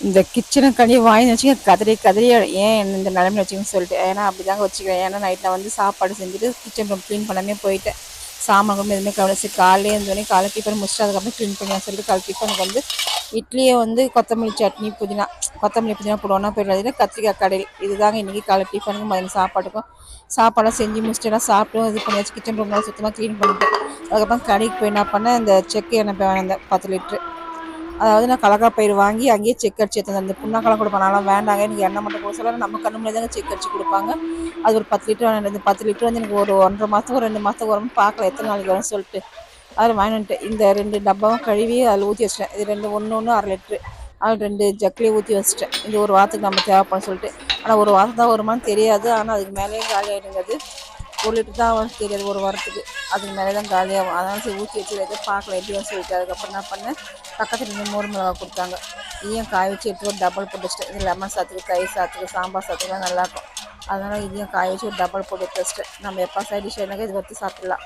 இந்த கிச்சனை கழுவி வாங்கி வச்சுக்க கதறி கதறி ஏன் இந்த நிலமையில வச்சுக்கன்னு சொல்லிட்டு, ஏன்னா அப்படி தாங்க வச்சுக்கிறேன். ஏன்னா நைட்டில் வந்து சாப்பாடு செஞ்சுட்டு கிச்சன் ரூம் க்ளீன் பண்ணாமே போயிட்டேன். சாமான் கூட எதுவுமே கவனிச்சு காலையிலே இருந்தோடனே காலை டிஃபன் முடிச்சுட்டு அதுக்கப்புறம் க்ளீன் பண்ணலாம் சொல்லிட்டு காலை டிஃபனுக்கு வந்து இட்லியை வந்து கொத்தமல்லி சட்னி புதினா, கொத்தமல்லி புதினா போடுவோன்னா போயிடாது, கத்திரிக்காய் கடையில் இதுதாங்க இன்றைக்கி காலை டிஃபனுக்கும் மதியம் சாப்பாட்டுக்கும். சாப்பாடெல்லாம் செஞ்சு முடிச்சுட்டு எல்லாம் சாப்பிட்டும் இது பண்ணியாச்சு. கிச்சன் ரூம்லாம் சுத்தமாக க்ளீன் பண்ணிட்டேன். அதுக்கப்புறம் கடைக்கு போய் என்ன பண்ணேன், இந்த செக்கு எண்ணெய் வாங்கினேன் 10 லிட்ரு. அதாவது நான் கடலக்காப்பயிறு வாங்கி அங்கேயே செக் அடிச்சு எடுத்து அந்த புண்ணாக்கெல்லாம் கொடுப்பேன். நான்லாம் வேண்டாங்க எனக்கு எண்ணெய் மட்டும் கொடுக்க சொல்ல, நம்ம கண்ணு முன்னாடி தாங்க செக் அடிச்சு கொடுப்பாங்க. அது ஒரு 10 லிட்டர் வாங்கினது. இந்த 10 லிட்டர் வந்து எனக்கு ஒரு 1.5 மாதத்துக்கு ஒரு 2 மாதத்துக்கு வரும்னு பார்க்கல எத்தனை நாளைக்கு வரும்னு சொல்லிட்டு அதில் வாங்கிட்டு இந்த 2 டப்பாவும் கழுவி அதில் ஊற்றி வச்சிட்டேன். இது 2 ஒன்று 1/2 லிட்ரு அதில் 2 ஜக்லேயே ஊற்றி வச்சிட்டேன். இது ஒரு வாரத்துக்கு நம்ம தேவைப்படும் சொல்லிட்டு. ஆனால் ஒரு வாரத்துக்கு தான் வருமானு தெரியாது. ஆனால் அதுக்கு மேலேயே காலி ஆகிடுங்கிறது. 1 லிட்டர் தான் ஆகும்னு தெரியாது ஒரு வாரத்துக்கு. அதுக்கு மேலே தான் காலியாகும். அதனால சரி ஊற்றி வச்சு எதுவும் பார்க்கல எப்படின்னு சொல்லிட்டு அதுக்கப்புறம் என்ன பண்ணேன், பக்கத்தில் 2 மோர் மிளகா கொடுத்தாங்க. இதையும் காய வச்சு எடுத்து ஒரு டபுள் போட்டு வச்சிட்டேன். இது லெமன் சாத்துக்கு, தயிர் சாத்துக்கு, சாம்பார் சாத்துக்குலாம் நல்லாயிருக்கும். அதனால் இதையும் காய வச்சு ஒரு டபுள் போட்டு எடுத்து வச்சிட்டேன். நம்ம எப்போ சைட் டிஷ் எனக்கு இது வச்சு சாப்பிட்லாம்.